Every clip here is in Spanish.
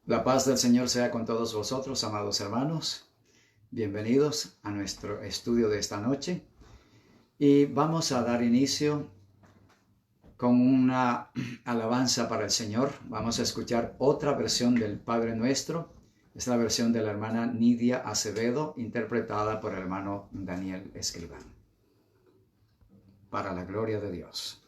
La paz del Señor sea con todos vosotros, amados hermanos. Bienvenidos a nuestro estudio de esta noche. Y vamos a dar inicio con una alabanza para el Señor. Vamos a escuchar otra versión del Padre Nuestro. Es la versión de la hermana Nidia Acevedo, interpretada por el hermano Daniel Escribán. Para la gloria de Dios.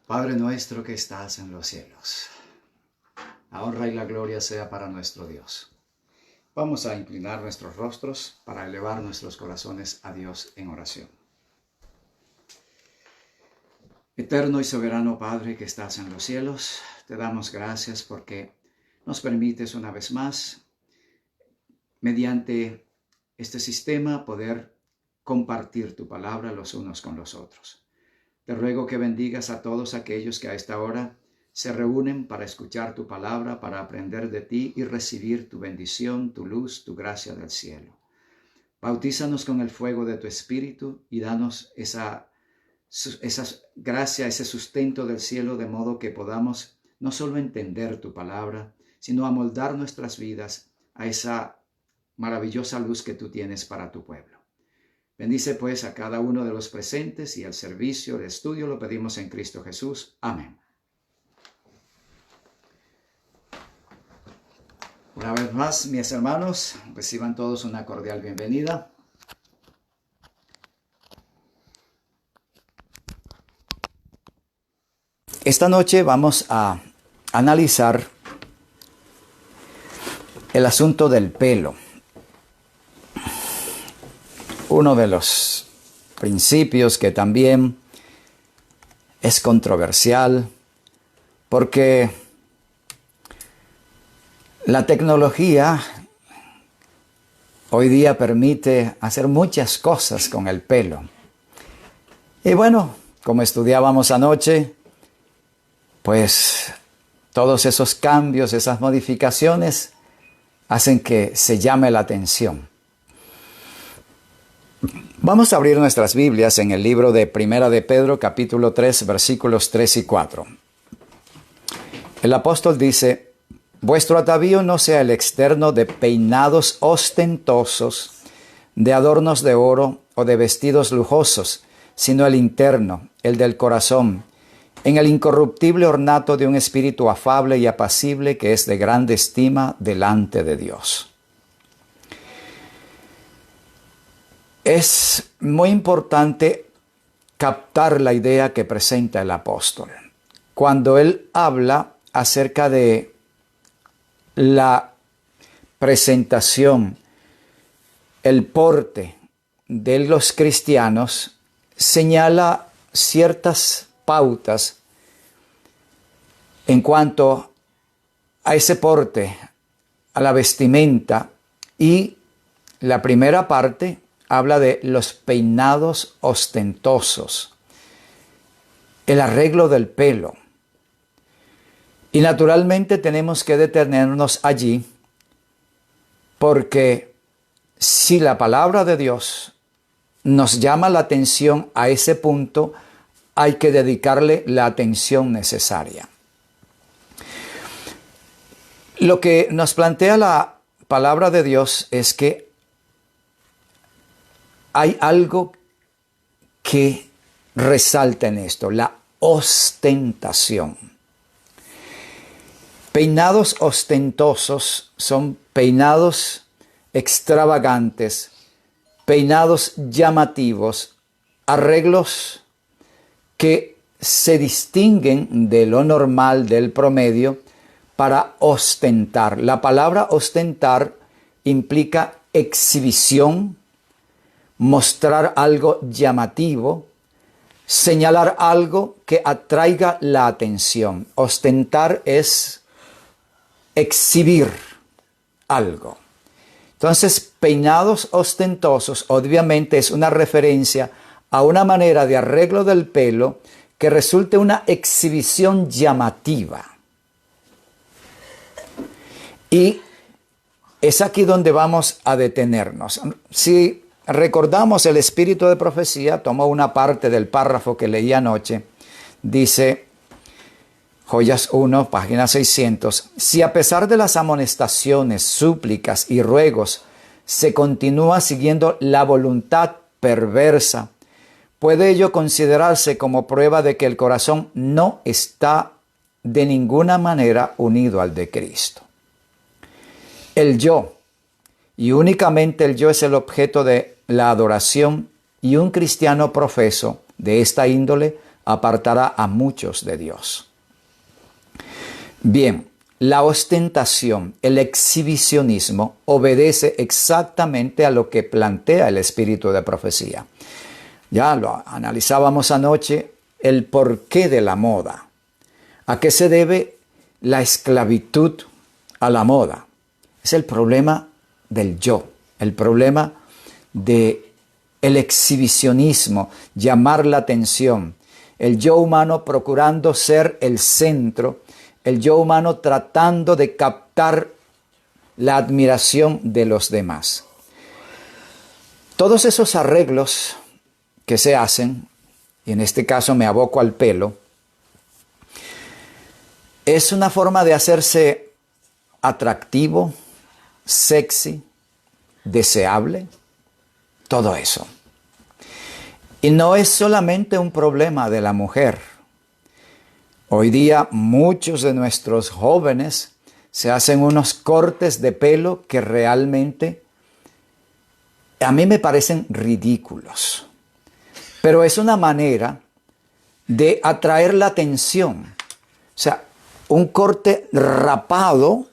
Padre nuestro que estás en los cielos, la honra y la gloria sea para nuestro Dios. Vamos a inclinar nuestros rostros para elevar nuestros corazones a Dios en oración. Eterno y soberano Padre que estás en los cielos, te damos gracias porque nos permites una vez más, mediante este sistema, poder compartir tu palabra los unos con los otros. Te ruego que bendigas a todos aquellos que a esta hora se reúnen para escuchar tu palabra, para aprender de ti y recibir tu bendición, tu luz, tu gracia del cielo. Bautízanos con el fuego de tu Espíritu y danos esa esa gracia, ese sustento del cielo, de modo que podamos no solo entender tu palabra, sino amoldar nuestras vidas a esa maravillosa luz que tú tienes para tu pueblo. Bendice pues a cada uno de los presentes y al servicio, el estudio, lo pedimos en Cristo Jesús. Amén. Una vez más, mis hermanos, reciban todos una cordial bienvenida. Esta noche vamos a analizar el asunto del pelo. Uno de los principios que también es controversial, porque la tecnología hoy día permite hacer muchas cosas con el pelo. Y bueno, como estudiábamos anoche, pues todos esos cambios, esas modificaciones hacen que se llame la atención. Vamos a abrir nuestras Biblias en el libro de Primera de Pedro, capítulo 3, versículos 3 y 4. El apóstol dice: vuestro atavío no sea el externo de peinados ostentosos, de adornos de oro o de vestidos lujosos, sino el interno, el del corazón, en el incorruptible ornato de un espíritu afable y apacible que es de grande estima delante de Dios. Es muy importante captar la idea que presenta el apóstol cuando él habla acerca de la presentación, el porte de los cristianos. Señala ciertas pautas en cuanto a ese porte, a la vestimenta, y la primera parte habla de los peinados ostentosos, el arreglo del pelo. Y naturalmente tenemos que detenernos allí, porque si la palabra de Dios nos llama la atención a ese punto, hay que dedicarle la atención necesaria. Lo que nos plantea la palabra de Dios es que hay algo que resalta en esto: la ostentación. Peinados ostentosos son peinados extravagantes, peinados llamativos, arreglos que se distinguen de lo normal, del promedio, para ostentar. La palabra ostentar implica exhibición, mostrar algo llamativo, señalar algo que atraiga la atención. Ostentar es exhibir algo. Entonces, peinados ostentosos obviamente es una referencia a una manera de arreglo del pelo que resulte una exhibición llamativa. Y es aquí donde vamos a detenernos. Si recordamos, el espíritu de profecía tomó una parte del párrafo que leí anoche. Dice, Joyas 1, página 600, si a pesar de las amonestaciones, súplicas y ruegos se continúa siguiendo la voluntad perversa, puede ello considerarse como prueba de que el corazón no está de ninguna manera unido al de Cristo. El yo, y únicamente el yo, es el objeto de la adoración, y un cristiano profeso de esta índole apartará a muchos de Dios. Bien, la ostentación, el exhibicionismo, obedece exactamente a lo que plantea el espíritu de profecía. Ya lo analizábamos anoche, el porqué de la moda. ¿A qué se debe la esclavitud a la moda? Es el problema del yo, el problema del exhibicionismo, llamar la atención, el yo humano procurando ser el centro, el yo humano tratando de captar la admiración de los demás. Todos esos arreglos que se hacen, y en este caso me aboco al pelo, es una forma de hacerse atractivo, sexy, deseable, todo eso. Y no es solamente un problema de la mujer. Hoy día muchos de nuestros jóvenes se hacen unos cortes de pelo que realmente a mí me parecen ridículos. Pero es una manera de atraer la atención. O sea, un corte rapado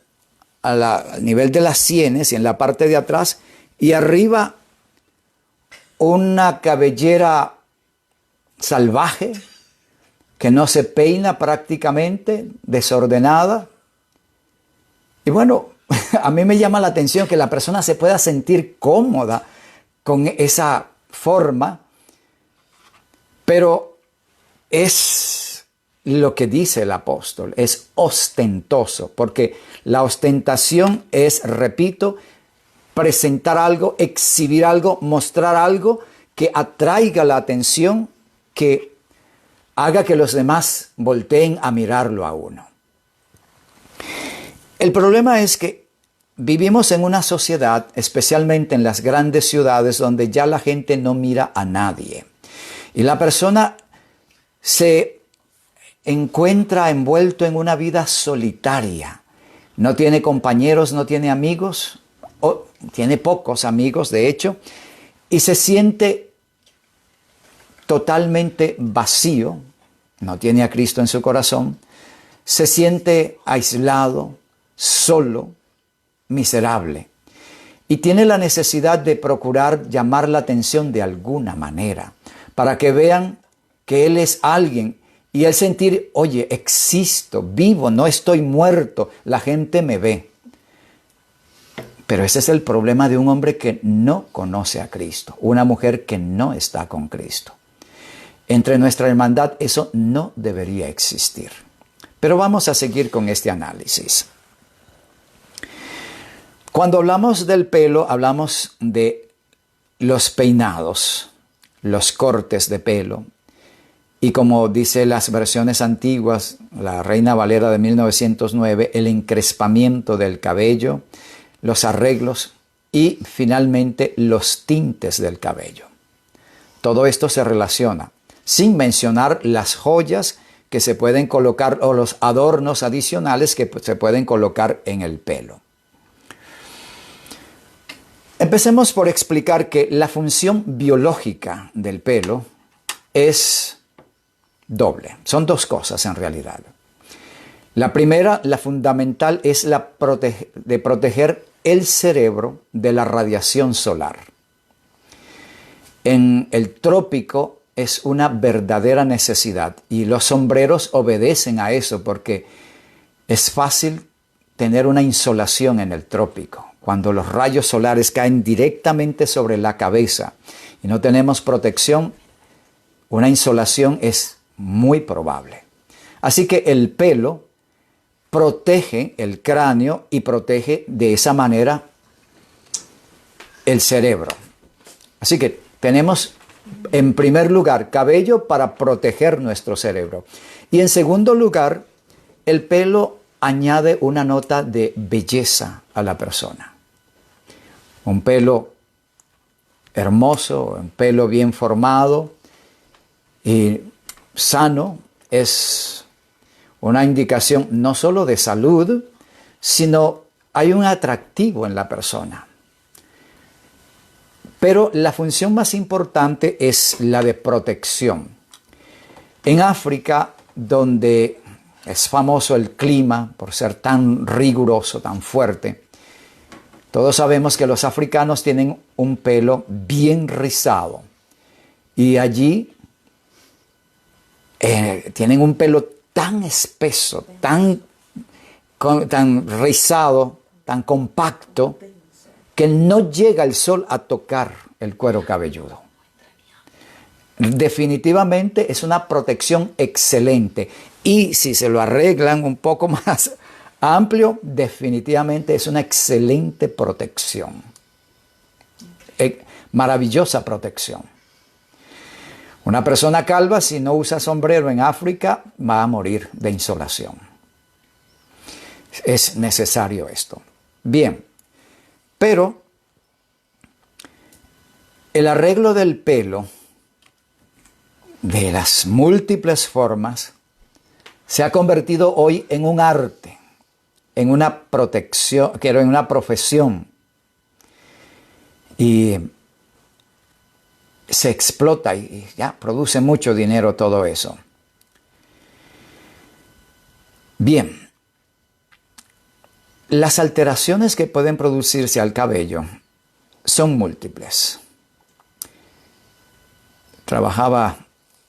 al nivel de las sienes y en la parte de atrás, y arriba una cabellera salvaje que no se peina prácticamente, desordenada. Y bueno, a mí me llama la atención que la persona se pueda sentir cómoda con esa forma, pero es lo que dice el apóstol, es ostentoso, porque la ostentación es, repito, presentar algo, exhibir algo, mostrar algo que atraiga la atención, que haga que los demás volteen a mirarlo a uno. El problema es que vivimos en una sociedad, especialmente en las grandes ciudades, donde ya la gente no mira a nadie. Y la persona se encuentra envuelto en una vida solitaria. No tiene compañeros, no tiene amigos, o tiene pocos amigos, de hecho, y se siente totalmente vacío, no tiene a Cristo en su corazón, se siente aislado, solo, miserable, y tiene la necesidad de procurar llamar la atención de alguna manera, para que vean que él es alguien, y él sentir, oye, existo, vivo, no estoy muerto, la gente me ve. Pero ese es el problema de un hombre que no conoce a Cristo, una mujer que no está con Cristo. Entre nuestra hermandad eso no debería existir. Pero vamos a seguir con este análisis. Cuando hablamos del pelo, hablamos de los peinados, los cortes de pelo. Y como dice las versiones antiguas, la Reina Valera de 1909, el encrespamiento del cabello, los arreglos y finalmente los tintes del cabello. Todo esto se relaciona, sin mencionar las joyas que se pueden colocar o los adornos adicionales que se pueden colocar en el pelo. Empecemos por explicar que la función biológica del pelo es doble. Son dos cosas en realidad. La primera, la fundamental, es la de proteger el cerebro de la radiación solar. En el trópico es una verdadera necesidad y los sombreros obedecen a eso porque es fácil tener una insolación en el trópico. Cuando los rayos solares caen directamente sobre la cabeza y no tenemos protección, una insolación es muy probable. Así que el pelo protege el cráneo y protege de esa manera el cerebro. Así que tenemos en primer lugar cabello para proteger nuestro cerebro. Y en segundo lugar, el pelo añade una nota de belleza a la persona. Un pelo hermoso, un pelo bien formado y sano es una indicación no solo de salud, sino hay un atractivo en la persona. Pero la función más importante es la de protección. En África, donde es famoso el clima por ser tan riguroso, tan fuerte, todos sabemos que los africanos tienen un pelo bien rizado. Y allí tienen un pelo tan espeso, tan rizado, tan compacto, que no llega el sol a tocar el cuero cabelludo. Definitivamente es una protección excelente. Y si se lo arreglan un poco más amplio, definitivamente es una excelente protección. Maravillosa protección. Una persona calva, si no usa sombrero en África, va a morir de insolación. Es necesario esto. Bien, pero el arreglo del pelo, de las múltiples formas, se ha convertido hoy en un arte, en una en una profesión. Y se explota y ya produce mucho dinero todo eso. Bien, las alteraciones que pueden producirse al cabello son múltiples. Trabajaba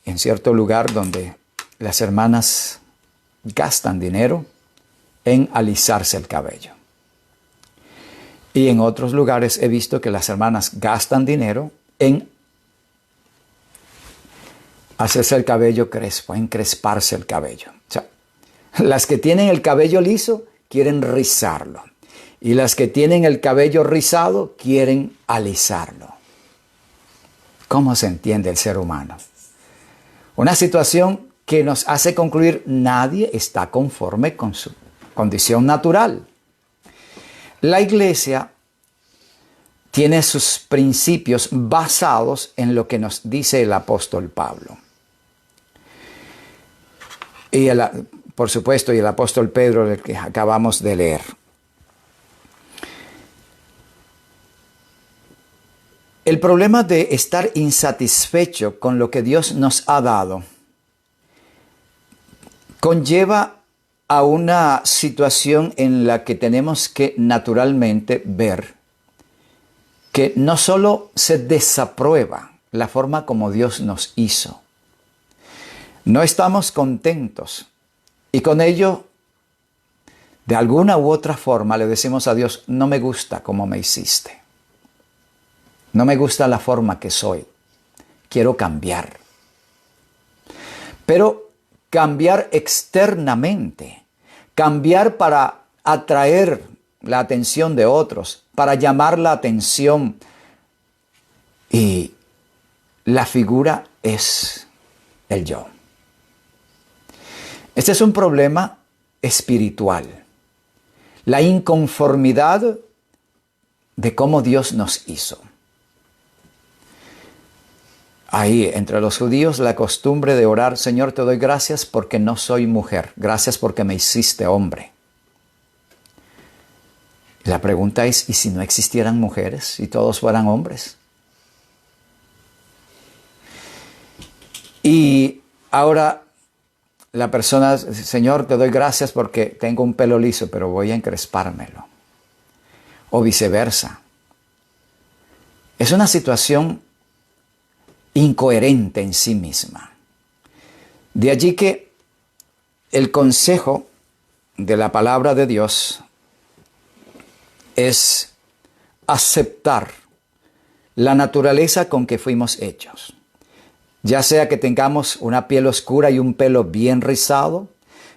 en cierto lugar donde las hermanas gastan dinero en alisarse el cabello. Y en otros lugares he visto que las hermanas gastan dinero en hacerse el cabello crespo, en cresparse el cabello. O sea, las que tienen el cabello liso quieren rizarlo. Y las que tienen el cabello rizado quieren alisarlo. ¿Cómo se entiende el ser humano? Una situación que nos hace concluir nadie está conforme con su condición natural. La iglesia tiene sus principios basados en lo que nos dice el apóstol Pablo. Y por supuesto, y el apóstol Pedro, el que acabamos de leer. El problema de estar insatisfecho con lo que Dios nos ha dado conlleva a una situación en la que tenemos que naturalmente ver que no solo se desaprueba la forma como Dios nos hizo, no estamos contentos y con ello, de alguna u otra forma, le decimos a Dios, no me gusta cómo me hiciste. No me gusta la forma que soy. Quiero cambiar. Pero cambiar externamente, cambiar para atraer la atención de otros, para llamar la atención. Y la figura es el yo. Este es un problema espiritual. La inconformidad de cómo Dios nos hizo. Ahí, entre los judíos, la costumbre de orar, Señor, te doy gracias porque no soy mujer. Gracias porque me hiciste hombre. La pregunta es, ¿y si no existieran mujeres y todos fueran hombres? Y ahora la persona, Señor, te doy gracias porque tengo un pelo liso, pero voy a encrespármelo. O viceversa. Es una situación incoherente en sí misma. De allí que el consejo de la palabra de Dios es aceptar la naturaleza con que fuimos hechos. Ya sea que tengamos una piel oscura y un pelo bien rizado,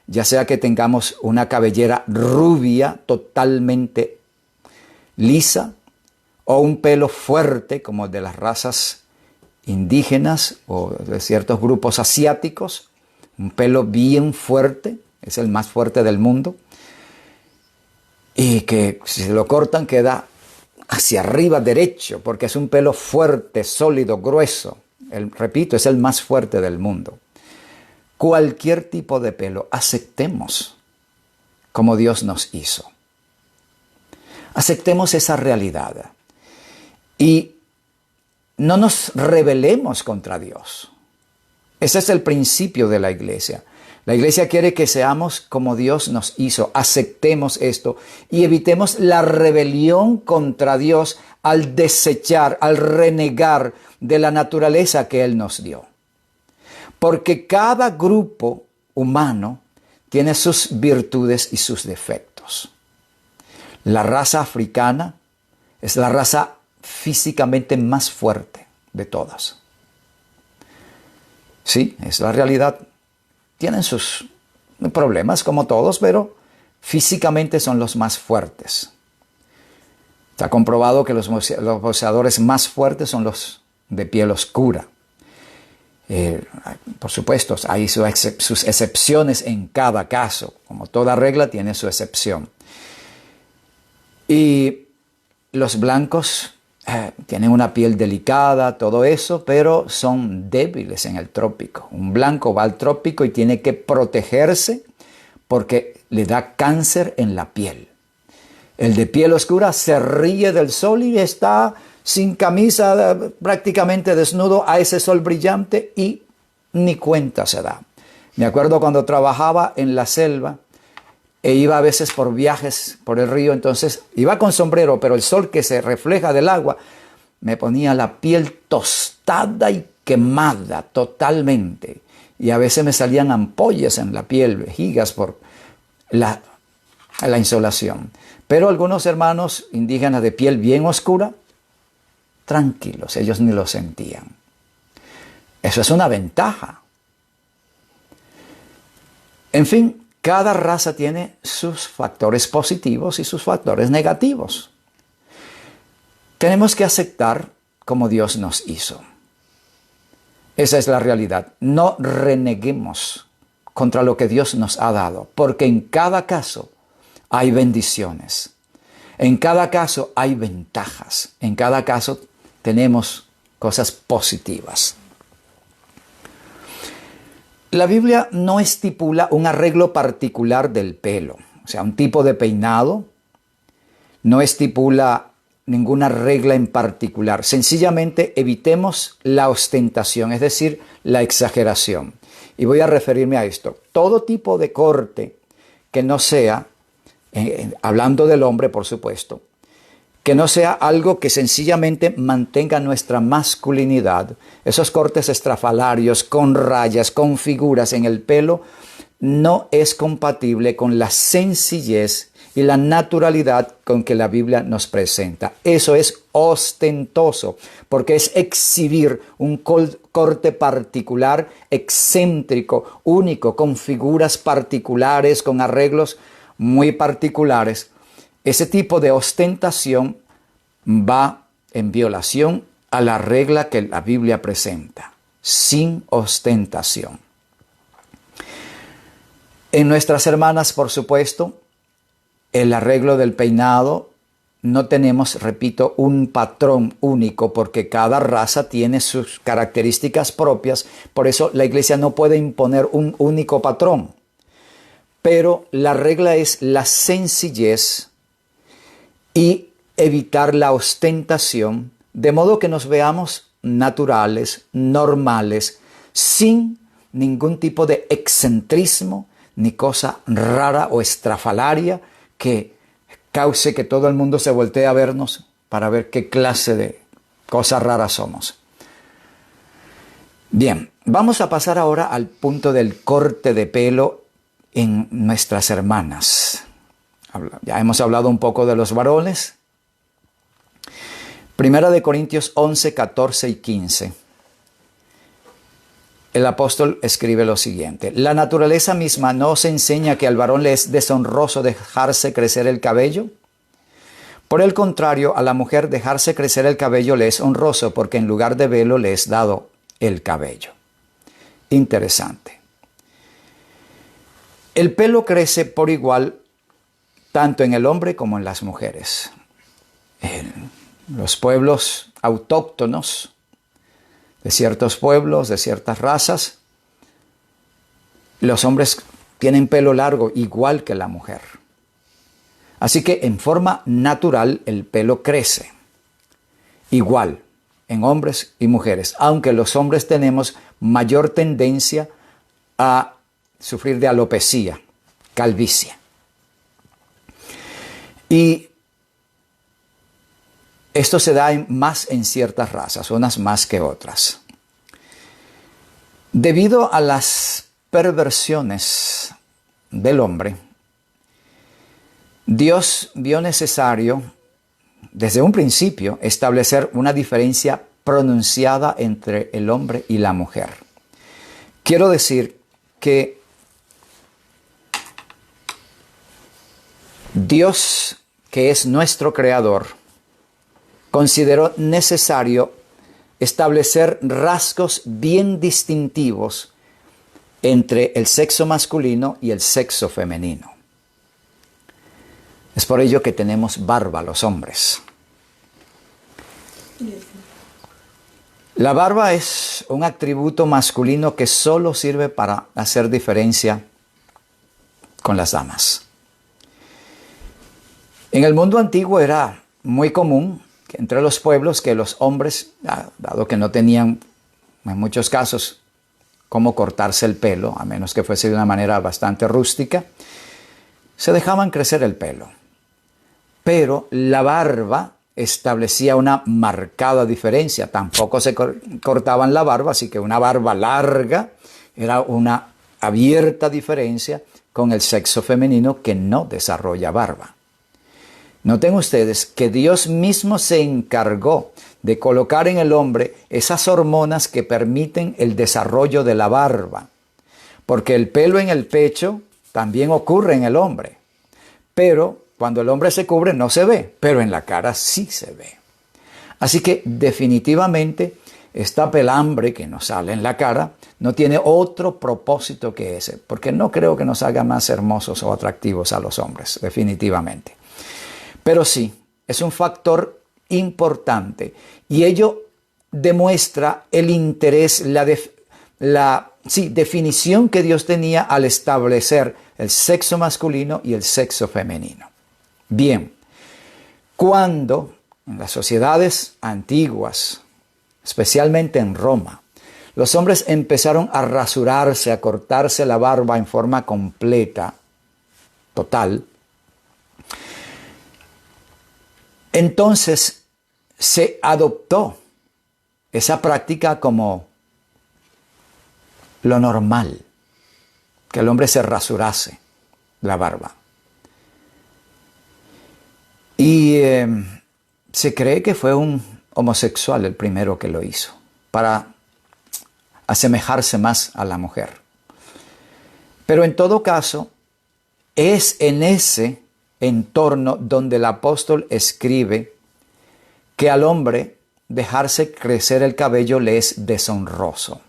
ya sea que tengamos una cabellera rubia totalmente lisa, o un pelo fuerte como de las razas indígenas o de ciertos grupos asiáticos, un pelo bien fuerte, es el más fuerte del mundo, y que si se lo cortan queda hacia arriba derecho, porque es un pelo fuerte, sólido, grueso. Repito, es el más fuerte del mundo. Cualquier tipo de pelo, aceptemos como Dios nos hizo. Aceptemos esa realidad y no nos rebelemos contra Dios. Ese es el principio de la iglesia. La iglesia quiere que seamos como Dios nos hizo. Aceptemos esto y evitemos la rebelión contra Dios al desechar, al renegar de la naturaleza que Él nos dio. Porque cada grupo humano tiene sus virtudes y sus defectos. La raza africana es la raza físicamente más fuerte de todas. Sí, es la realidad. Tienen sus problemas como todos, pero físicamente son los más fuertes. Está comprobado que los boxeadores más fuertes son los de piel oscura. Por supuesto, hay sus excepciones en cada caso. Como toda regla tiene su excepción. Y los blancos tienen una piel delicada, todo eso, pero son débiles en el trópico. Un blanco va al trópico y tiene que protegerse porque le da cáncer en la piel. El de piel oscura se ríe del sol y está sin camisa, prácticamente desnudo a ese sol brillante y ni cuenta se da. Me acuerdo cuando trabajaba en la selva e iba a veces por viajes por el río, entonces iba con sombrero, pero el sol que se refleja del agua me ponía la piel tostada y quemada totalmente. Y a veces me salían ampollas en la piel, vejigas por la insolación. Pero algunos hermanos indígenas de piel bien oscura, tranquilos, ellos ni lo sentían. Eso es una ventaja. En fin, cada raza tiene sus factores positivos y sus factores negativos. Tenemos que aceptar como Dios nos hizo. Esa es la realidad. No reneguemos contra lo que Dios nos ha dado, porque en cada caso hay bendiciones. En cada caso hay ventajas. En cada caso tenemos cosas positivas. La Biblia no estipula un arreglo particular del pelo, o sea, un tipo de peinado. No estipula ninguna regla en particular. Sencillamente evitemos la ostentación, es decir, la exageración. Y voy a referirme a esto. Todo tipo de corte que no sea, hablando del hombre, por supuesto, que no sea algo que sencillamente mantenga nuestra masculinidad. Esos cortes estrafalarios con rayas, con figuras en el pelo, no es compatible con la sencillez y la naturalidad con que la Biblia nos presenta. Eso es ostentoso, porque es exhibir un corte particular, excéntrico, único, con figuras particulares, con arreglos muy particulares. Ese tipo de ostentación va en violación a la regla que la Biblia presenta, sin ostentación. En nuestras hermanas, por supuesto, el arreglo del peinado, no tenemos, repito, un patrón único porque cada raza tiene sus características propias. Por eso la iglesia no puede imponer un único patrón. Pero la regla es la sencillez y evitar la ostentación, de modo que nos veamos naturales, normales, sin ningún tipo de excentrismo ni cosa rara o estrafalaria que cause que todo el mundo se voltee a vernos para ver qué clase de cosas raras somos. Bien, vamos a pasar ahora al punto del corte de pelo en nuestras hermanas. Ya hemos hablado un poco de los varones. Primera de Corintios 11, 14 y 15. El apóstol escribe lo siguiente: la naturaleza misma no os enseña que al varón le es deshonroso dejarse crecer el cabello. Por el contrario, a la mujer dejarse crecer el cabello le es honroso, porque en lugar de velo le es dado el cabello. Interesante. El pelo crece por igual tanto en el hombre como en las mujeres. En los pueblos autóctonos de ciertos pueblos, de ciertas razas, los hombres tienen pelo largo igual que la mujer. Así que en forma natural el pelo crece igual en hombres y mujeres, aunque los hombres tenemos mayor tendencia a sufrir de alopecia, calvicie. Y esto se da más en ciertas razas, unas más que otras. Debido a las perversiones del hombre, Dios vio necesario, desde un principio, establecer una diferencia pronunciada entre el hombre y la mujer. Quiero decir que Dios, que es nuestro creador, consideró necesario establecer rasgos bien distintivos entre el sexo masculino y el sexo femenino. Es por ello que tenemos barba los hombres. La barba es un atributo masculino que solo sirve para hacer diferencia con las damas. En el mundo antiguo era muy común que entre los pueblos que los hombres, dado que no tenían en muchos casos cómo cortarse el pelo, a menos que fuese de una manera bastante rústica, se dejaban crecer el pelo. Pero la barba establecía una marcada diferencia. Tampoco se cortaban la barba, así que una barba larga era una abierta diferencia con el sexo femenino que no desarrolla barba. Noten ustedes que Dios mismo se encargó de colocar en el hombre esas hormonas que permiten el desarrollo de la barba, porque el pelo en el pecho también ocurre en el hombre, pero cuando el hombre se cubre no se ve, pero en la cara sí se ve. Así que definitivamente esta pelambre que nos sale en la cara no tiene otro propósito que ese, porque no creo que nos haga más hermosos o atractivos a los hombres, definitivamente. Pero sí, es un factor importante y ello demuestra el interés, la definición que Dios tenía al establecer el sexo masculino y el sexo femenino. Bien, cuando en las sociedades antiguas, especialmente en Roma, los hombres empezaron a rasurarse, a cortarse la barba en forma completa, total, entonces se adoptó esa práctica como lo normal, que el hombre se rasurase la barba. Y se cree que fue un homosexual el primero que lo hizo, para asemejarse más a la mujer. Pero en todo caso, es en ese entorno donde el apóstol escribe que al hombre dejarse crecer el cabello le es deshonroso.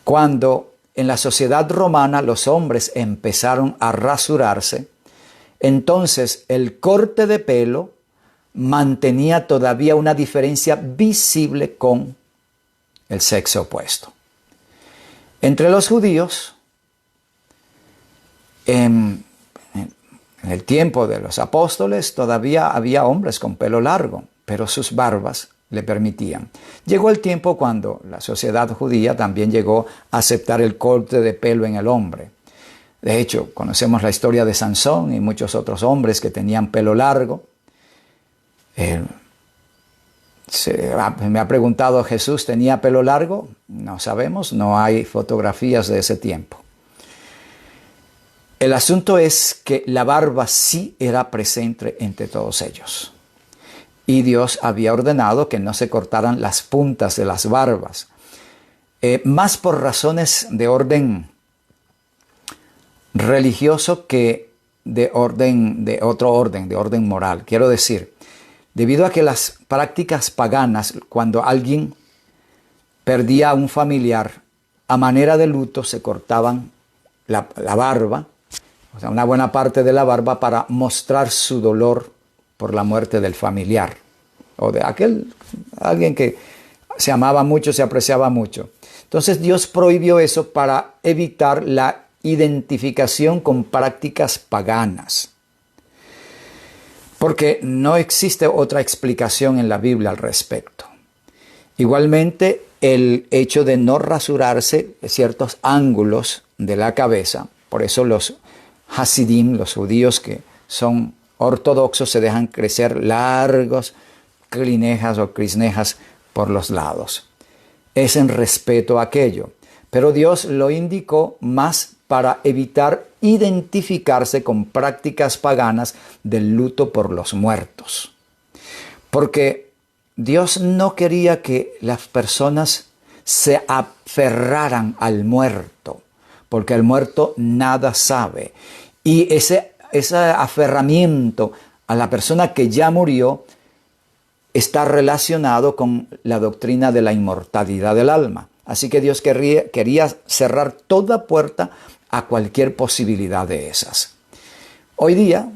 Cuando en la sociedad romana los hombres empezaron a rasurarse, entonces el corte de pelo mantenía todavía una diferencia visible con el sexo opuesto. Entre los judíos, en el tiempo de los apóstoles, todavía había hombres con pelo largo, pero sus barbas le permitían. Llegó el tiempo cuando la sociedad judía también llegó a aceptar el corte de pelo en el hombre. De hecho, conocemos la historia de Sansón y muchos otros hombres que tenían pelo largo. Me ha preguntado, ¿Jesús tenía pelo largo? No sabemos, no hay fotografías de ese tiempo. El asunto es que la barba sí era presente entre todos ellos. Y Dios había ordenado que no se cortaran las puntas de las barbas, más por razones de orden religioso que de otro orden, de orden moral. Quiero decir, debido a que las prácticas paganas, cuando alguien perdía a un familiar, a manera de luto se cortaban la barba, o sea, una buena parte de la barba para mostrar su dolor por la muerte del familiar o de alguien que se amaba mucho, se apreciaba mucho. Entonces Dios prohibió eso para evitar la identificación con prácticas paganas. Porque no existe otra explicación en la Biblia al respecto. Igualmente, el hecho de no rasurarse ciertos ángulos de la cabeza, por eso los Hasidim, los judíos que son ortodoxos, se dejan crecer largos clinejas o crisnejas por los lados. Es en respeto a aquello. Pero Dios lo indicó más para evitar identificarse con prácticas paganas del luto por los muertos. Porque Dios no quería que las personas se aferraran al muerto, porque el muerto nada sabe. Y ese aferramiento a la persona que ya murió está relacionado con la doctrina de la inmortalidad del alma. Así que Dios quería cerrar toda puerta a cualquier posibilidad de esas. Hoy día,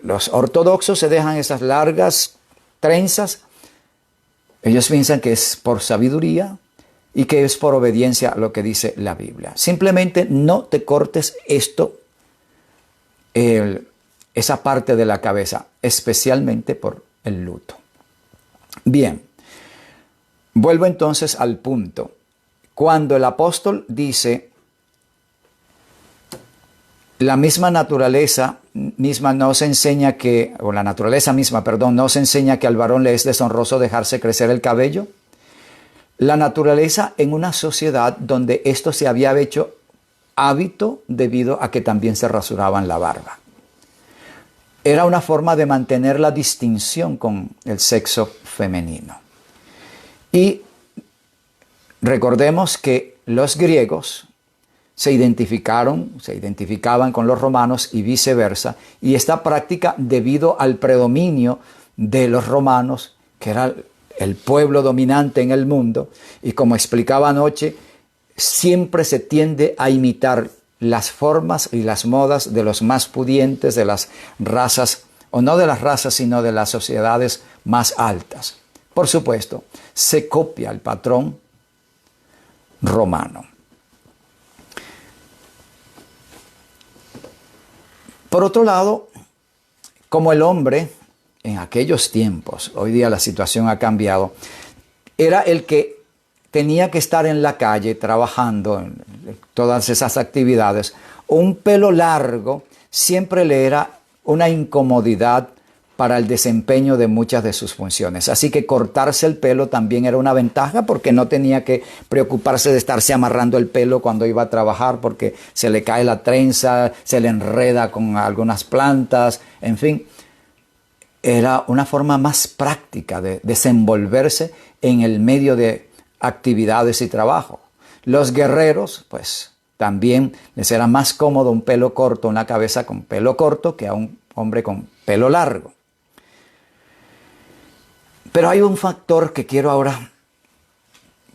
los ortodoxos se dejan esas largas trenzas. Ellos piensan que es por sabiduría y que es por obediencia a lo que dice la Biblia. Simplemente no te cortes esa parte de la cabeza, especialmente por el luto. Bien, vuelvo entonces al punto. Cuando el apóstol dice, la misma naturaleza misma nos enseña que, o la naturaleza misma, perdón, nos enseña que al varón le es deshonroso dejarse crecer el cabello. La naturaleza en una sociedad donde esto se había hecho hábito debido a que también se rasuraban la barba. Era una forma de mantener la distinción con el sexo femenino. Y recordemos que los griegos se identificaban con los romanos y viceversa. Y esta práctica, debido al predominio de los romanos, que era el pueblo dominante en el mundo, y como explicaba anoche, siempre se tiende a imitar las formas y las modas de los más pudientes, de las razas, o no de las razas, sino de las sociedades más altas. Por supuesto, se copia el patrón romano. Por otro lado, como el hombre en aquellos tiempos, hoy día la situación ha cambiado, era el que tenía que estar en la calle trabajando en todas esas actividades, un pelo largo siempre le era una incomodidad para el desempeño de muchas de sus funciones. Así que cortarse el pelo también era una ventaja porque no tenía que preocuparse de estarse amarrando el pelo cuando iba a trabajar porque se le cae la trenza, se le enreda con algunas plantas, en fin. Era una forma más práctica de desenvolverse en el medio de actividades y trabajo. Los guerreros, pues también les era más cómodo un pelo corto, una cabeza con pelo corto que a un hombre con pelo largo. Pero hay un factor que quiero ahora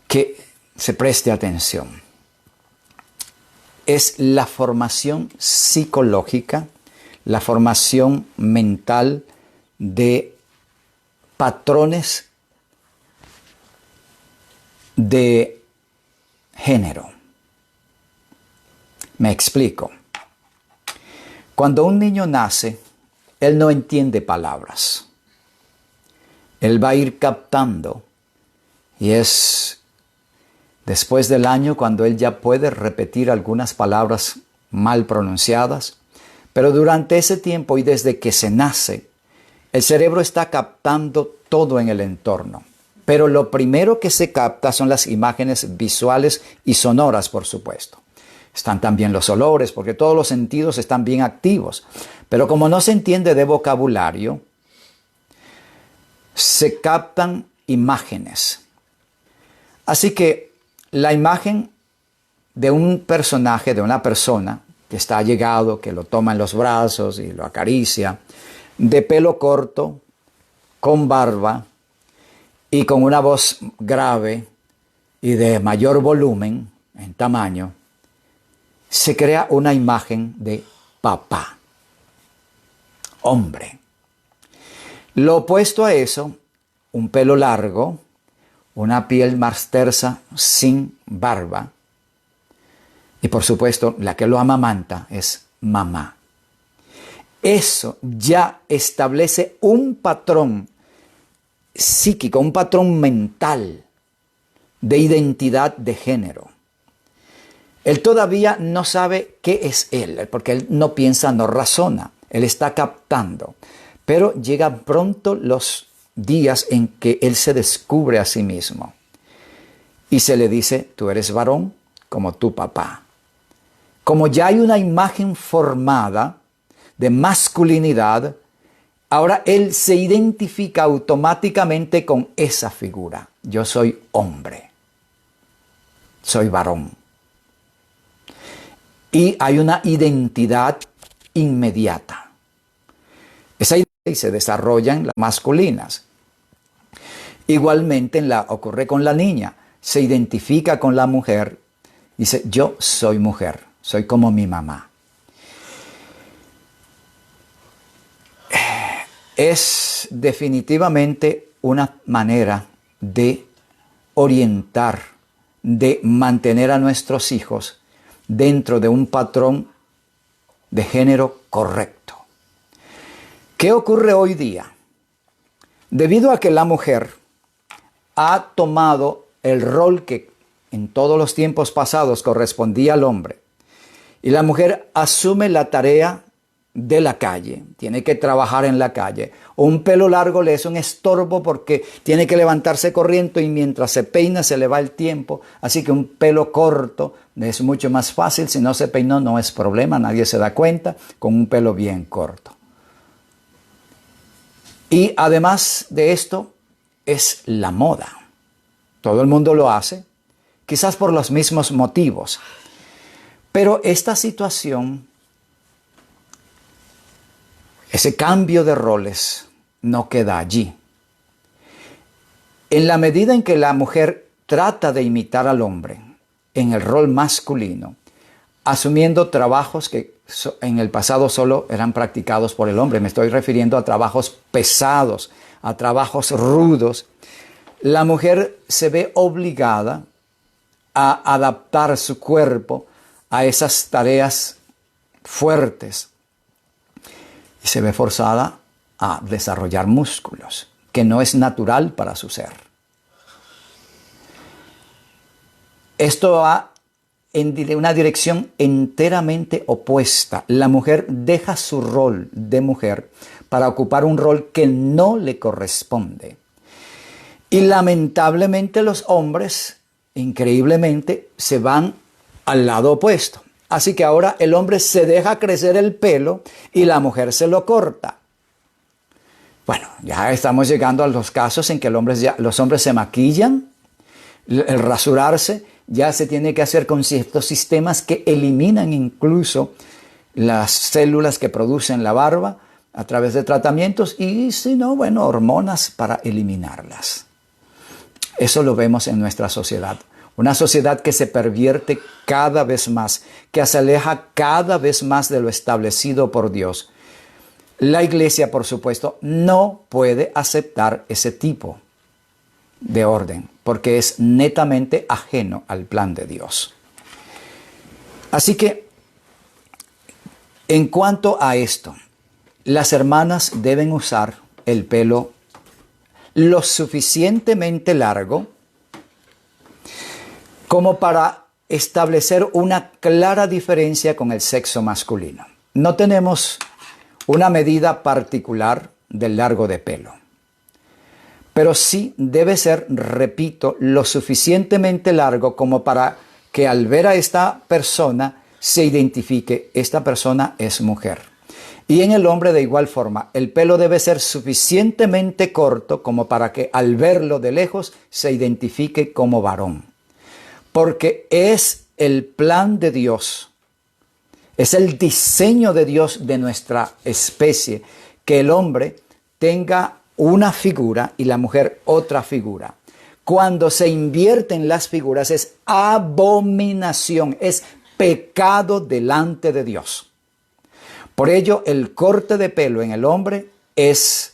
que se preste atención. Es la formación psicológica, la formación mental de patrones de género. Me explico. Cuando un niño nace, él no entiende palabras. Él va a ir captando y es después del año cuando él ya puede repetir algunas palabras mal pronunciadas, pero durante ese tiempo y desde que se nace, el cerebro está captando todo en el entorno. Pero lo primero que se capta son las imágenes visuales y sonoras, por supuesto. Están también los olores, porque todos los sentidos están bien activos. Pero como no se entiende de vocabulario, se captan imágenes. Así que la imagen de un personaje, de una persona que está allegado, que lo toma en los brazos y lo acaricia, de pelo corto, con barba y con una voz grave y de mayor volumen en tamaño, se crea una imagen de papá, hombre. Lo opuesto a eso, un pelo largo, una piel más tersa sin barba, y por supuesto la que lo amamanta es mamá. Eso ya establece un patrón psíquico, un patrón mental de identidad de género. Él todavía no sabe qué es él, porque él no piensa, no razona, él está captando. Pero llegan pronto los días en que él se descubre a sí mismo y se le dice, tú eres varón como tu papá. Como ya hay una imagen formada de masculinidad, ahora él se identifica automáticamente con esa figura. Yo soy hombre, soy varón. Y hay una identidad inmediata. Esa identidad se desarrolla en las masculinas. Igualmente ocurre con la niña. Se identifica con la mujer. Dice, yo soy mujer, soy como mi mamá. Es definitivamente una manera de orientar, de mantener a nuestros hijos dentro de un patrón de género correcto. ¿Qué ocurre hoy día? Debido a que la mujer ha tomado el rol que en todos los tiempos pasados correspondía al hombre, y la mujer asume la tarea de la calle, tiene que trabajar en la calle. Un pelo largo le es un estorbo porque tiene que levantarse corriendo y mientras se peina se le va el tiempo. Así que un pelo corto es mucho más fácil. Si no se peinó no es problema, nadie se da cuenta con un pelo bien corto. Y además de esto es la moda. Todo el mundo lo hace, quizás por los mismos motivos. Pero esta situación, ese cambio de roles no queda allí. En la medida en que la mujer trata de imitar al hombre en el rol masculino, asumiendo trabajos que en el pasado solo eran practicados por el hombre, me estoy refiriendo a trabajos pesados, a trabajos rudos, la mujer se ve obligada a adaptar su cuerpo a esas tareas fuertes y se ve forzada a desarrollar músculos, que no es natural para su ser. Esto va en una dirección enteramente opuesta. La mujer deja su rol de mujer para ocupar un rol que no le corresponde. Y lamentablemente los hombres, increíblemente, se van al lado opuesto. Así que ahora el hombre se deja crecer el pelo y la mujer se lo corta. Bueno, ya estamos llegando a los casos en que los hombres se maquillan, el rasurarse ya se tiene que hacer con ciertos sistemas que eliminan incluso las células que producen la barba a través de tratamientos y si no, bueno, hormonas para eliminarlas. Eso lo vemos en nuestra sociedad. Una sociedad que se pervierte cada vez más, que se aleja cada vez más de lo establecido por Dios. La iglesia, por supuesto, no puede aceptar ese tipo de orden, porque es netamente ajeno al plan de Dios. Así que, en cuanto a esto, las hermanas deben usar el pelo lo suficientemente largo como para establecer una clara diferencia con el sexo masculino. No tenemos una medida particular del largo de pelo, pero sí debe ser, repito, lo suficientemente largo como para que al ver a esta persona se identifique, esta persona es mujer. Y en el hombre de igual forma, el pelo debe ser suficientemente corto como para que al verlo de lejos se identifique como varón. Porque es el plan de Dios, es el diseño de Dios de nuestra especie, que el hombre tenga una figura y la mujer otra figura. Cuando se invierten las figuras es abominación, es pecado delante de Dios. Por ello, el corte de pelo en el hombre es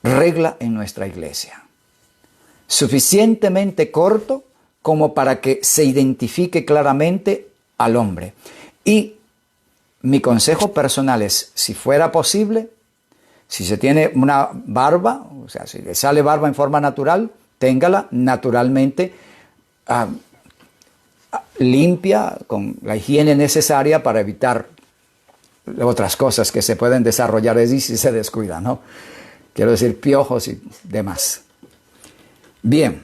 regla en nuestra iglesia. Suficientemente corto como para que se identifique claramente al hombre. Y mi consejo personal es, si fuera posible, si se tiene una barba, o sea, si le sale barba en forma natural, téngala naturalmente limpia, con la higiene necesaria para evitar otras cosas que se pueden desarrollar allí si se descuida, ¿no? Quiero decir, piojos y demás. Bien.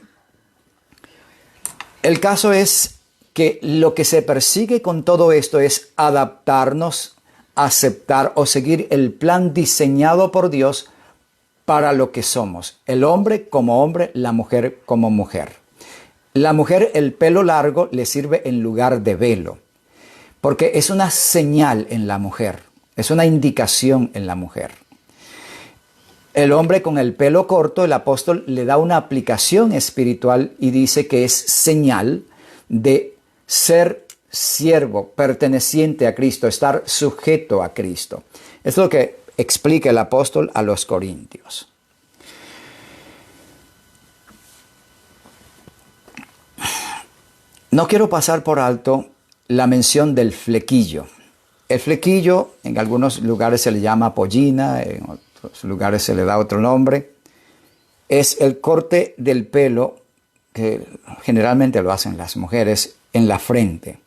El caso es que lo que se persigue con todo esto es adaptarnos, aceptar o seguir el plan diseñado por Dios para lo que somos. El hombre como hombre, la mujer como mujer. La mujer, el pelo largo le sirve en lugar de velo, porque es una señal en la mujer, es una indicación en la mujer. el hombre con el pelo corto, el apóstol le da una aplicación espiritual y dice que es señal de ser siervo, perteneciente a Cristo, estar sujeto a Cristo. Es lo que explica el apóstol a los corintios. No quiero pasar por alto la mención del flequillo. El flequillo en algunos lugares se le llama pollina, en otros lugares se le da otro nombre. Es el corte del pelo que generalmente lo hacen las mujeres en la frente.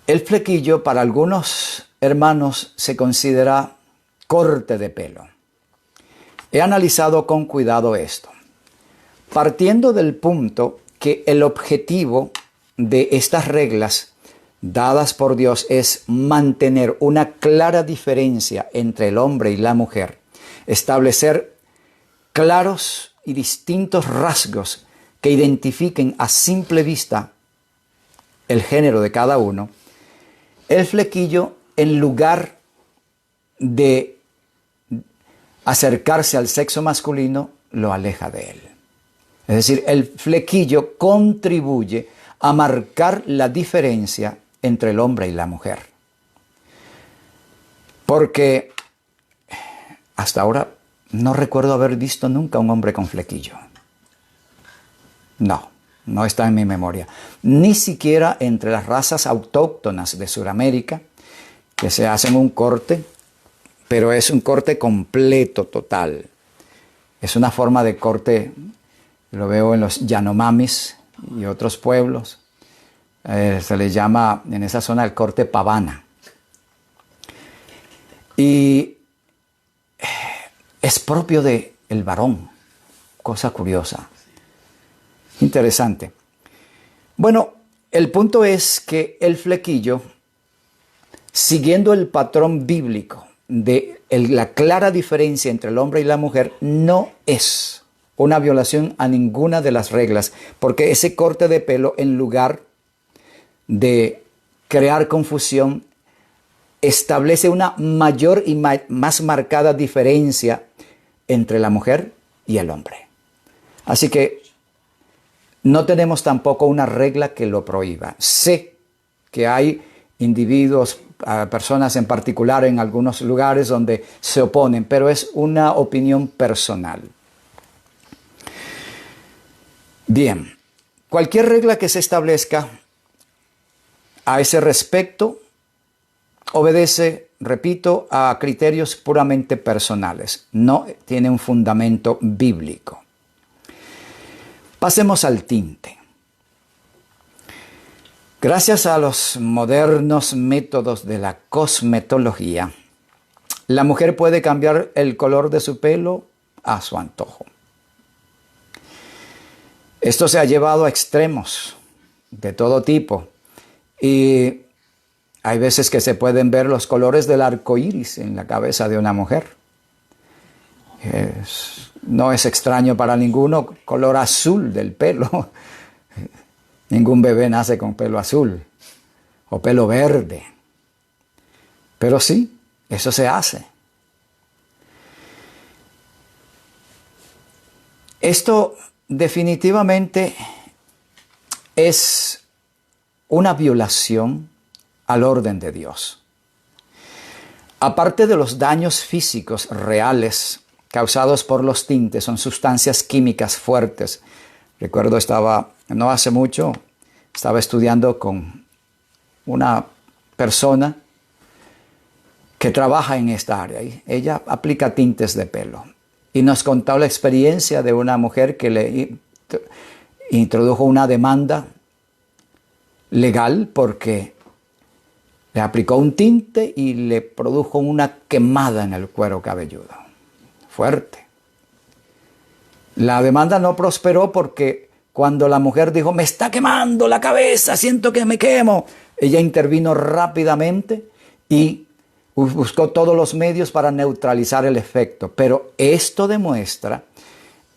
El flequillo para algunos hermanos se considera corte de pelo. He analizado con cuidado esto, partiendo del punto que el objetivo de estas reglas dadas por Dios es mantener una clara diferencia entre el hombre y la mujer, establecer claros y distintos rasgos que identifiquen a simple vista el género de cada uno. El flequillo, en lugar de acercarse al sexo masculino, lo aleja de él. Es decir, el flequillo contribuye a marcar la diferencia entre el hombre y la mujer. Porque hasta ahora no recuerdo haber visto nunca un hombre con flequillo. No está en mi memoria. Ni siquiera entre las razas autóctonas de Sudamérica, que se hacen un corte, pero es un corte completo, total. Es una forma de corte, lo veo en los Yanomamis y otros pueblos. Se le llama en esa zona el corte pavana. Y es propio del varón. Cosa curiosa. Interesante. Bueno, el punto es que el flequillo, siguiendo el patrón bíblico de la clara diferencia entre el hombre y la mujer, no es una violación a ninguna de las reglas, porque ese corte de pelo, en lugar de crear confusión, establece una mayor y más marcada diferencia entre la mujer y el hombre. Así que no tenemos tampoco una regla que lo prohíba. Sé que hay individuos, personas en particular en algunos lugares donde se oponen, pero es una opinión personal. Bien, cualquier regla que se establezca a ese respecto obedece, repito, a criterios puramente personales. No tiene un fundamento bíblico. Pasemos al tinte. Gracias a los modernos métodos de la cosmetología, la mujer puede cambiar el color de su pelo a su antojo. Esto se ha llevado a extremos de todo tipo y hay veces que se pueden ver los colores del arco iris en la cabeza de una mujer. No es extraño para ninguno, color azul del pelo. Ningún bebé nace con pelo azul o pelo verde. Pero sí, eso se hace. Esto definitivamente es una violación al orden de Dios. Aparte de los daños físicos reales causados por los tintes, son sustancias químicas fuertes. Recuerdo no hace mucho, estaba estudiando con una persona que trabaja en esta área. Y ella aplica tintes de pelo. Y nos contó la experiencia de una mujer que le introdujo una demanda legal porque le aplicó un tinte y le produjo una quemada en el cuero cabelludo. Fuerte. La demanda no prosperó porque cuando la mujer dijo, me está quemando la cabeza, siento que me quemo, ella intervino rápidamente y buscó todos los medios para neutralizar el efecto. Pero esto demuestra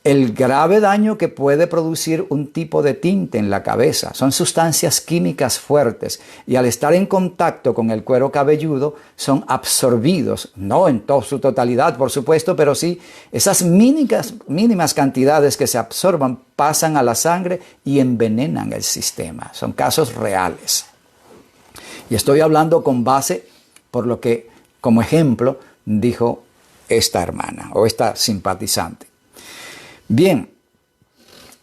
el grave daño que puede producir un tipo de tinte en la cabeza. Son sustancias químicas fuertes y al estar en contacto con el cuero cabelludo son absorbidos, no en toda su totalidad, por supuesto, pero sí esas mínimas cantidades que se absorban pasan a la sangre y envenenan el sistema. Son casos reales. Y estoy hablando con base por lo que, como ejemplo, dijo esta hermana o esta simpatizante. Bien,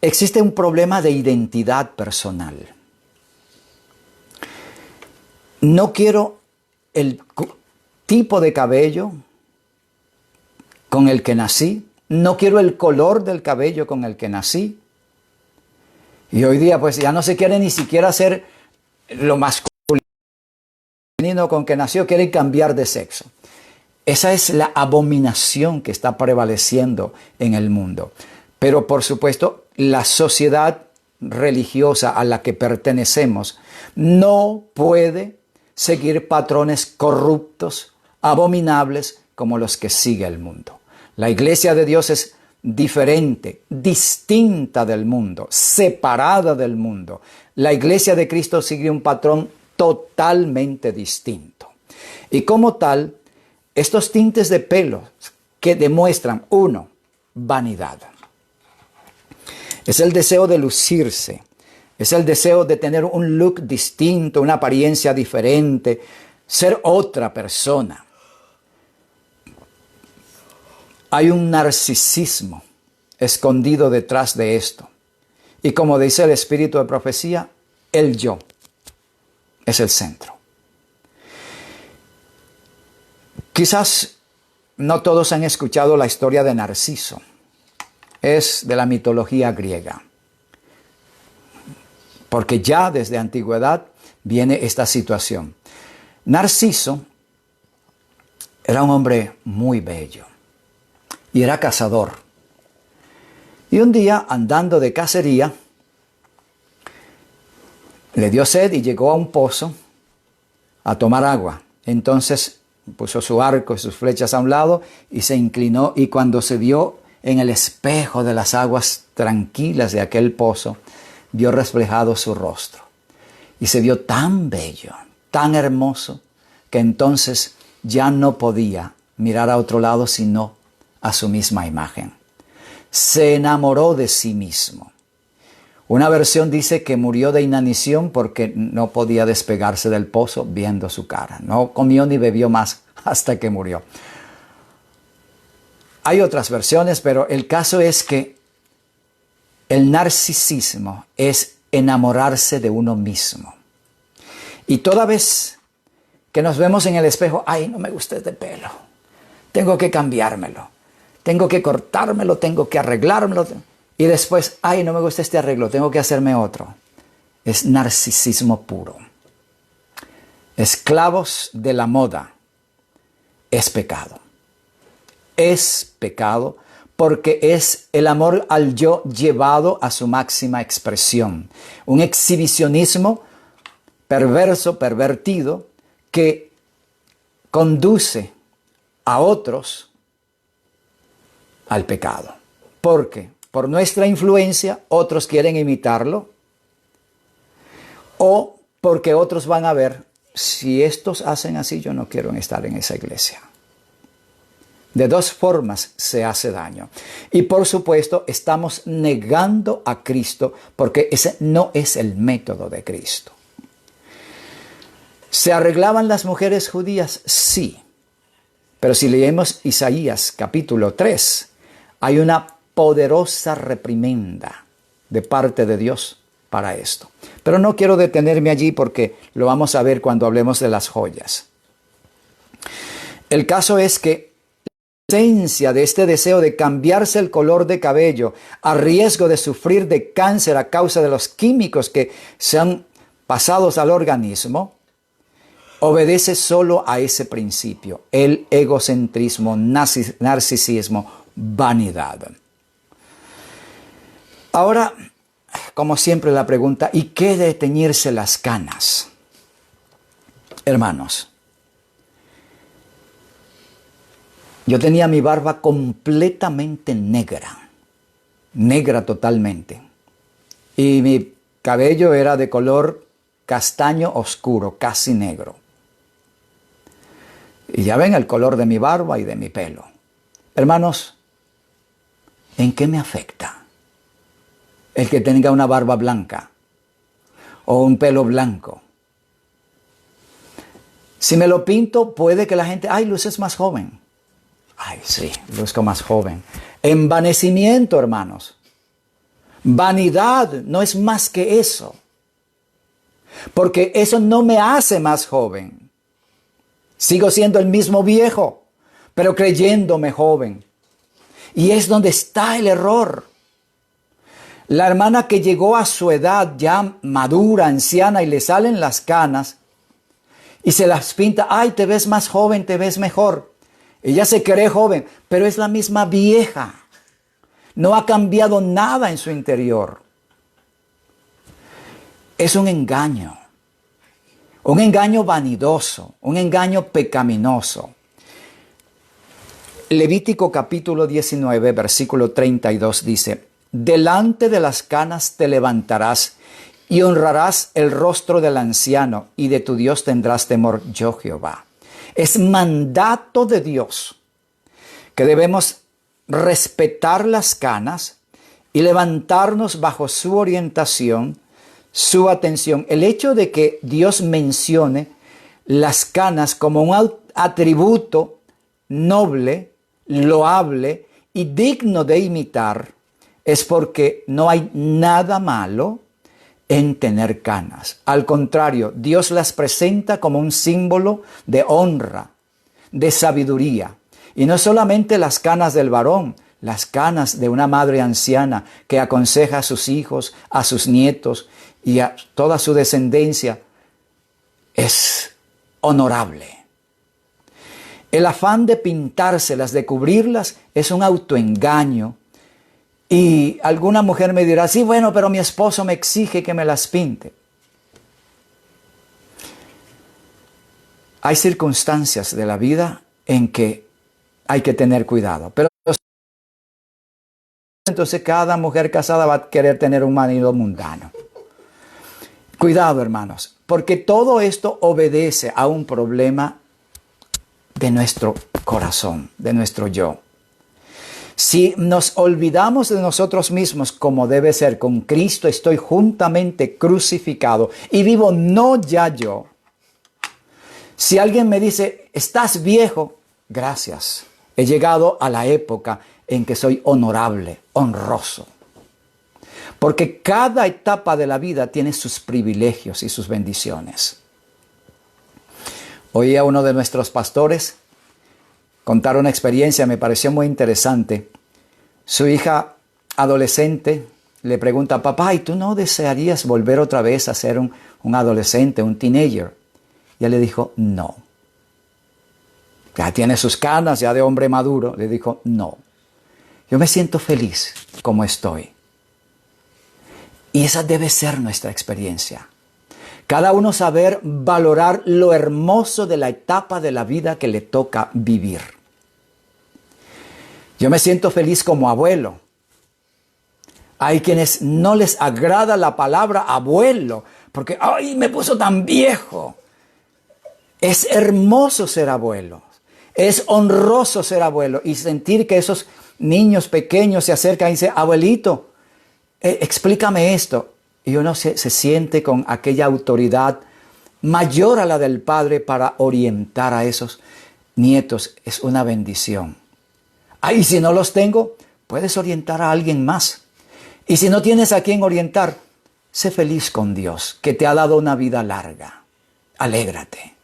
existe un problema de identidad personal. No quiero el tipo de cabello con el que nací, no quiero el color del cabello con el que nací. Y hoy día pues ya no se quiere ni siquiera hacer lo masculino con que nació, quieren cambiar de sexo. Esa es la abominación que está prevaleciendo en el mundo. Pero por supuesto, la sociedad religiosa a la que pertenecemos no puede seguir patrones corruptos, abominables, como los que sigue el mundo. La iglesia de Dios es diferente, distinta del mundo, separada del mundo. La iglesia de Cristo sigue un patrón totalmente distinto. Y como tal, estos tintes de pelo que demuestran, uno, vanidad. Es el deseo de lucirse, es el deseo de tener un look distinto, una apariencia diferente, ser otra persona. Hay un narcisismo escondido detrás de esto. Y como dice el espíritu de profecía, el yo es el centro. Quizás no todos han escuchado la historia de Narciso. Es de la mitología griega. Porque ya desde antigüedad viene esta situación. Narciso era un hombre muy bello y era cazador. Y un día, andando de cacería, le dio sed y llegó a un pozo a tomar agua. Entonces puso su arco y sus flechas a un lado y se inclinó, y cuando se vio en el espejo de las aguas tranquilas de aquel pozo, vio reflejado su rostro. Y se vio tan bello, tan hermoso, que entonces ya no podía mirar a otro lado sino a su misma imagen. Se enamoró de sí mismo. Una versión dice que murió de inanición porque no podía despegarse del pozo viendo su cara. No comió ni bebió más hasta que murió. Hay otras versiones, pero el caso es que el narcisismo es enamorarse de uno mismo. Y toda vez que nos vemos en el espejo, ay, no me gusta este pelo, tengo que cambiármelo, tengo que cortármelo, tengo que arreglármelo. Y después, ay, no me gusta este arreglo, tengo que hacerme otro. Es narcisismo puro. Esclavos de la moda. Es pecado. Es pecado porque es el amor al yo llevado a su máxima expresión. Un exhibicionismo perverso, pervertido, que conduce a otros al pecado. ¿Por qué? Por nuestra influencia, otros quieren imitarlo, o porque otros van a ver, si estos hacen así, yo no quiero estar en esa iglesia. De dos formas se hace daño. Y por supuesto, estamos negando a Cristo porque ese no es el método de Cristo. ¿Se arreglaban las mujeres judías? Sí. Pero si leemos Isaías capítulo 3, hay una poderosa reprimenda de parte de Dios para esto. Pero no quiero detenerme allí porque lo vamos a ver cuando hablemos de las joyas. El caso es que la esencia de este deseo de cambiarse el color de cabello a riesgo de sufrir de cáncer a causa de los químicos que sean pasados al organismo, obedece solo a ese principio: el egocentrismo, narcisismo, vanidad. Ahora, como siempre, la pregunta: ¿y qué de teñirse las canas? Hermanos, yo tenía mi barba completamente negra. negra totalmente. Y mi cabello era de color castaño oscuro, casi negro. Y ya ven el color de mi barba y de mi pelo. Hermanos, ¿en qué me afecta el que tenga una barba blanca o un pelo blanco? Si me lo pinto, puede que la gente, ay, luces más joven. Ay, sí, luzco más joven. Envanecimiento, hermanos. Vanidad no es más que eso. Porque eso no me hace más joven. Sigo siendo el mismo viejo, pero creyéndome joven. Y es donde está el error. La hermana que llegó a su edad ya madura, anciana, y le salen las canas, y se las pinta, ay, te ves más joven, te ves mejor. Ella se cree joven, pero es la misma vieja. No ha cambiado nada en su interior. Es un engaño vanidoso, un engaño pecaminoso. Levítico capítulo 19, versículo 32 dice, delante de las canas te levantarás y honrarás el rostro del anciano y de tu Dios tendrás temor, yo Jehová. Es mandato de Dios que debemos respetar las canas y levantarnos bajo su orientación, su atención. El hecho de que Dios mencione las canas como un atributo noble, loable y digno de imitar es porque no hay nada malo en tener canas. Al contrario, Dios las presenta como un símbolo de honra, de sabiduría. Y no solamente las canas del varón, las canas de una madre anciana que aconseja a sus hijos, a sus nietos y a toda su descendencia, es honorable. El afán de pintárselas, de cubrirlas, es un autoengaño. Y alguna mujer me dirá, sí, bueno, pero mi esposo me exige que me las pinte. Hay circunstancias de la vida en que hay que tener cuidado. Pero entonces cada mujer casada va a querer tener un marido mundano. Cuidado, hermanos, porque todo esto obedece a un problema de nuestro corazón, de nuestro yo. Si nos olvidamos de nosotros mismos como debe ser, con Cristo estoy juntamente crucificado y vivo no ya yo. Si alguien me dice, estás viejo, gracias. He llegado a la época en que soy honorable, honroso. Porque cada etapa de la vida tiene sus privilegios y sus bendiciones. Oí a uno de nuestros pastores contar una experiencia, me pareció muy interesante. Su hija adolescente le pregunta, papá, ¿y tú no desearías volver otra vez a ser un adolescente, un teenager? Y él le dijo, no. Ya tiene sus canas, ya de hombre maduro. Le dijo, no. Yo me siento feliz como estoy. Y esa debe ser nuestra experiencia. Cada uno saber valorar lo hermoso de la etapa de la vida que le toca vivir. Yo me siento feliz como abuelo. Hay quienes no les agrada la palabra abuelo, porque ¡ay, me puso tan viejo! Es hermoso ser abuelo. Es honroso ser abuelo y sentir que esos niños pequeños se acercan y dicen, abuelito, explícame esto. Y uno se siente con aquella autoridad mayor a la del padre para orientar a esos nietos. Es una bendición. Y si no los tengo, puedes orientar a alguien más. Y si no tienes a quien orientar, sé feliz con Dios, que te ha dado una vida larga. Alégrate.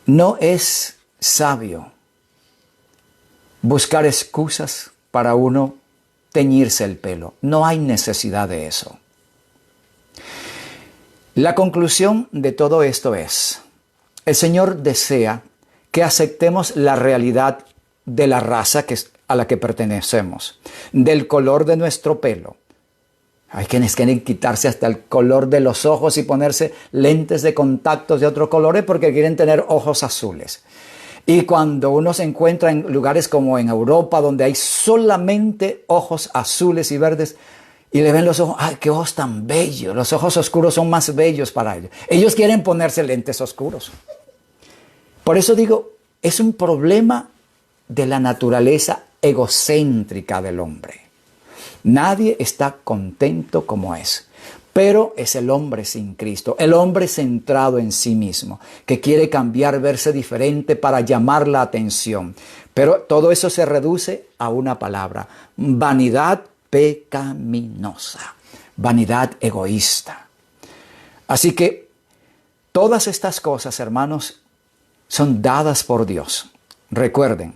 No es sabio buscar excusas para uno teñirse el pelo. No hay necesidad de eso. La conclusión de todo esto es, el Señor desea que aceptemos la realidad de la raza a la que pertenecemos, del color de nuestro pelo. Hay quienes quieren quitarse hasta el color de los ojos y ponerse lentes de contactos de otros colores porque quieren tener ojos azules. Y cuando uno se encuentra en lugares como en Europa, donde hay solamente ojos azules y verdes, y le ven los ojos, ¡ay, qué ojos tan bellos! Los ojos oscuros son más bellos para ellos. Ellos quieren ponerse lentes oscuros. Por eso digo, es un problema de la naturaleza egocéntrica del hombre. Nadie está contento como es. Pero es el hombre sin Cristo, el hombre centrado en sí mismo, que quiere cambiar, verse diferente para llamar la atención. Pero todo eso se reduce a una palabra: vanidad pecaminosa, vanidad egoísta. Así que todas estas cosas, hermanos, son dadas por Dios. Recuerden,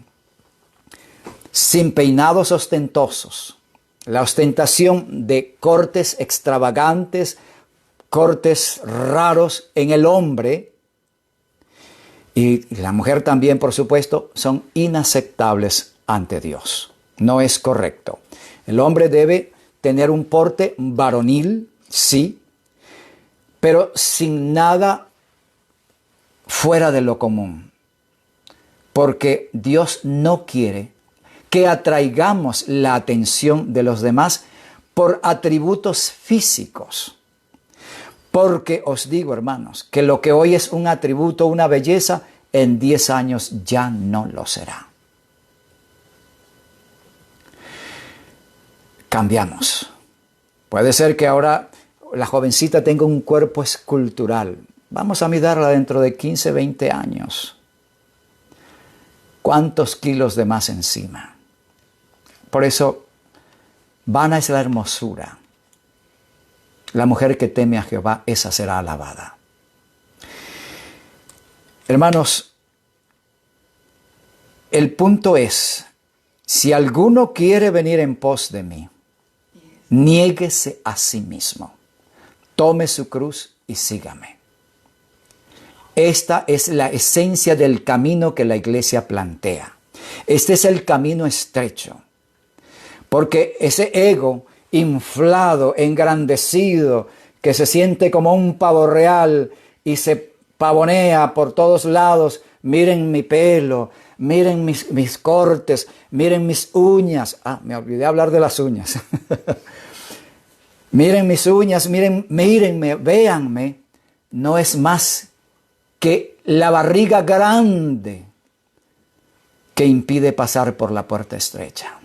sin peinados ostentosos. La ostentación de cortes extravagantes, cortes raros en el hombre y la mujer también, por supuesto, son inaceptables ante Dios. No es correcto. El hombre debe tener un porte varonil, sí, pero sin nada fuera de lo común. Porque Dios no quiere que atraigamos la atención de los demás por atributos físicos. Porque os digo, hermanos, que lo que hoy es un atributo, una belleza, en 10 años ya no lo será. Cambiamos. Puede ser que ahora la jovencita tenga un cuerpo escultural. Vamos a mirarla dentro de 15, 20 años. ¿Cuántos kilos de más encima? Por eso, vana es la hermosura. La mujer que teme a Jehová, esa será alabada. Hermanos, el punto es, si alguno quiere venir en pos de mí, niéguese a sí mismo, tome su cruz y sígame. Esta es la esencia del camino que la iglesia plantea. Este es el camino estrecho. Porque ese ego inflado, engrandecido, que se siente como un pavo real y se pavonea por todos lados, miren mi pelo, miren mis cortes, miren mis uñas. Me olvidé hablar de las uñas. Miren mis uñas, mírenme, véanme. No es más que la barriga grande que impide pasar por la puerta estrecha.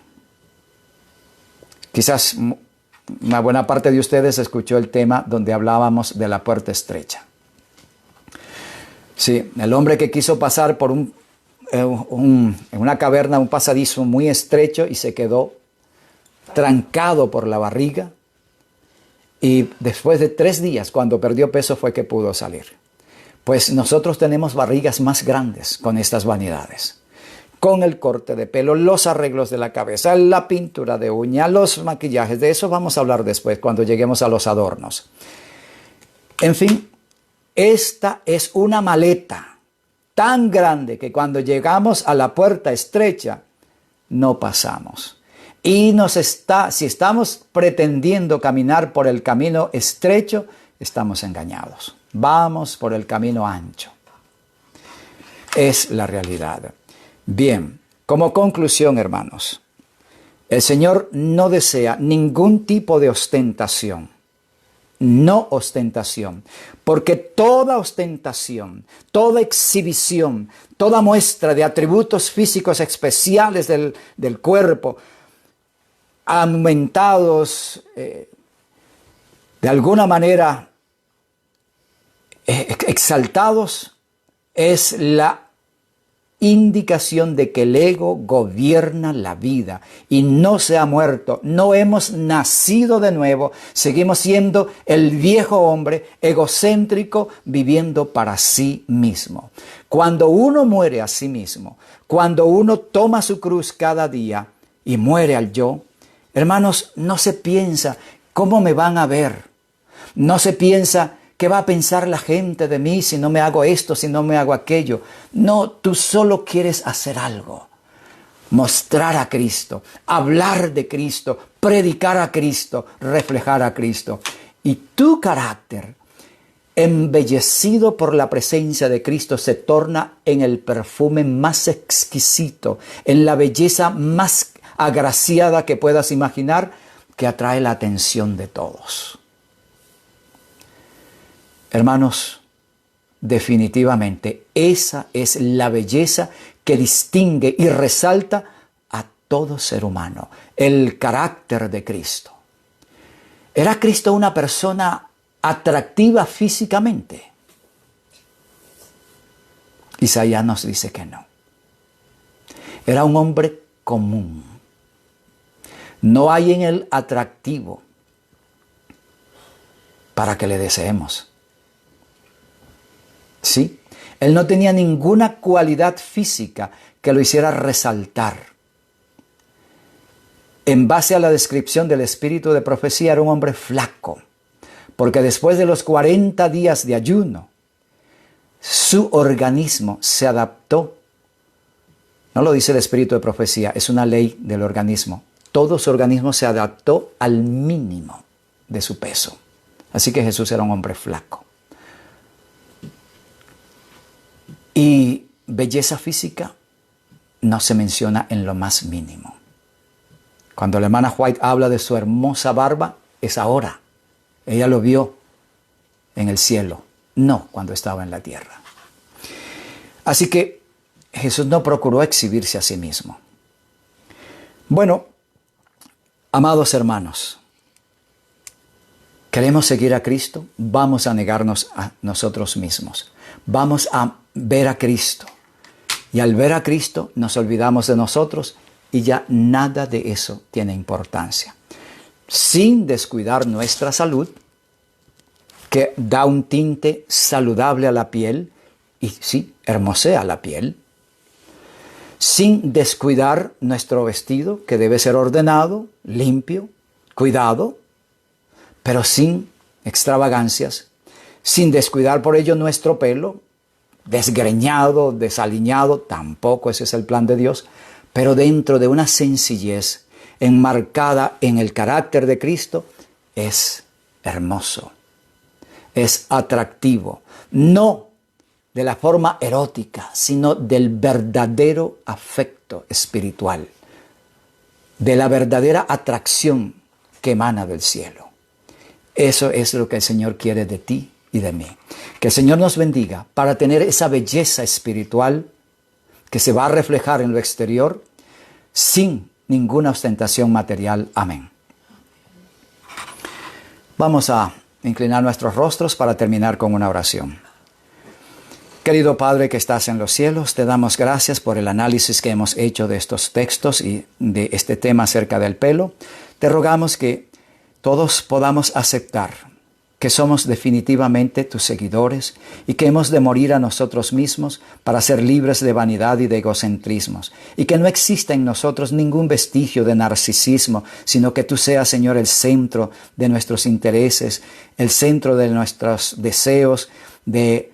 Quizás una buena parte de ustedes escuchó el tema donde hablábamos de la puerta estrecha. Sí, el hombre que quiso pasar por en una caverna, un pasadizo muy estrecho y se quedó trancado por la barriga. Y después de 3 días, cuando perdió peso, fue que pudo salir. Pues nosotros tenemos barrigas más grandes con estas vanidades. Con el corte de pelo, los arreglos de la cabeza, la pintura de uña, los maquillajes. De eso vamos a hablar después, cuando lleguemos a los adornos. En fin, esta es una maleta tan grande que cuando llegamos a la puerta estrecha, no pasamos. Y si estamos pretendiendo caminar por el camino estrecho, estamos engañados. Vamos por el camino ancho. Es la realidad. Bien, como conclusión, hermanos, el Señor no desea ningún tipo de ostentación. No ostentación, porque toda ostentación, toda exhibición, toda muestra de atributos físicos especiales del cuerpo, aumentados, de alguna manera exaltados, es la indicación de que el ego gobierna la vida y no se ha muerto. No hemos nacido de nuevo, seguimos siendo el viejo hombre egocéntrico viviendo para sí mismo. Cuando uno muere a sí mismo, cuando uno toma su cruz cada día y muere al yo, hermanos, no se piensa cómo me van a ver, no se piensa ¿qué va a pensar la gente de mí si no me hago esto, si no me hago aquello? No, tú solo quieres hacer algo. Mostrar a Cristo, hablar de Cristo, predicar a Cristo, reflejar a Cristo. Y tu carácter embellecido por la presencia de Cristo, se torna en el perfume más exquisito, en la belleza más agraciada que puedas imaginar, que atrae la atención de todos. Hermanos, definitivamente esa es la belleza que distingue y resalta a todo ser humano, el carácter de Cristo. ¿Era Cristo una persona atractiva físicamente? Isaías nos dice que no. Era un hombre común. No hay en él atractivo para que le deseemos. ¿Sí? Él no tenía ninguna cualidad física que lo hiciera resaltar. En base a la descripción del espíritu de profecía, era un hombre flaco, porque después de los 40 días de ayuno, su organismo se adaptó. No lo dice el espíritu de profecía, es una ley del organismo. Todo su organismo se adaptó al mínimo de su peso. Así que Jesús era un hombre flaco. Y belleza física no se menciona en lo más mínimo. Cuando la hermana White habla de su hermosa barba, es ahora. Ella lo vio en el cielo, no cuando estaba en la tierra. Así que Jesús no procuró exhibirse a sí mismo. Bueno, amados hermanos, ¿queremos seguir a Cristo? Vamos a negarnos a nosotros mismos. Vamos a ver a Cristo. Y al ver a Cristo nos olvidamos de nosotros y ya nada de eso tiene importancia. Sin descuidar nuestra salud, que da un tinte saludable a la piel y sí, hermosea la piel. Sin descuidar nuestro vestido, que debe ser ordenado, limpio, cuidado, pero sin extravagancias. Sin descuidar por ello nuestro pelo, desgreñado, desaliñado, tampoco ese es el plan de Dios, pero dentro de una sencillez enmarcada en el carácter de Cristo, es hermoso, es atractivo, no de la forma erótica, sino del verdadero afecto espiritual, de la verdadera atracción que emana del cielo. Eso es lo que el Señor quiere de ti y de mí. Que el Señor nos bendiga para tener esa belleza espiritual que se va a reflejar en lo exterior sin ninguna ostentación material. Amén. Vamos a inclinar nuestros rostros para terminar con una oración. Querido Padre que estás en los cielos, te damos gracias por el análisis que hemos hecho de estos textos y de este tema acerca del pelo. Te rogamos que todos podamos aceptar que somos definitivamente tus seguidores y que hemos de morir a nosotros mismos para ser libres de vanidad y de egocentrismos, y que no exista en nosotros ningún vestigio de narcisismo, sino que tú seas, Señor, el centro de nuestros intereses, el centro de nuestros deseos, de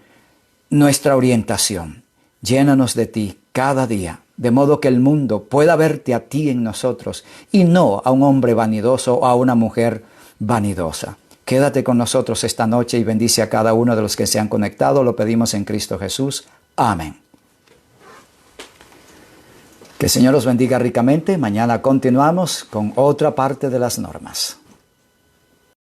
nuestra orientación. Llénanos de ti cada día, de modo que el mundo pueda verte a ti en nosotros y no a un hombre vanidoso o a una mujer vanidosa. Quédate con nosotros esta noche y bendice a cada uno de los que se han conectado. Lo pedimos en Cristo Jesús. Amén. Que el Señor los bendiga ricamente. Mañana continuamos con otra parte de las normas.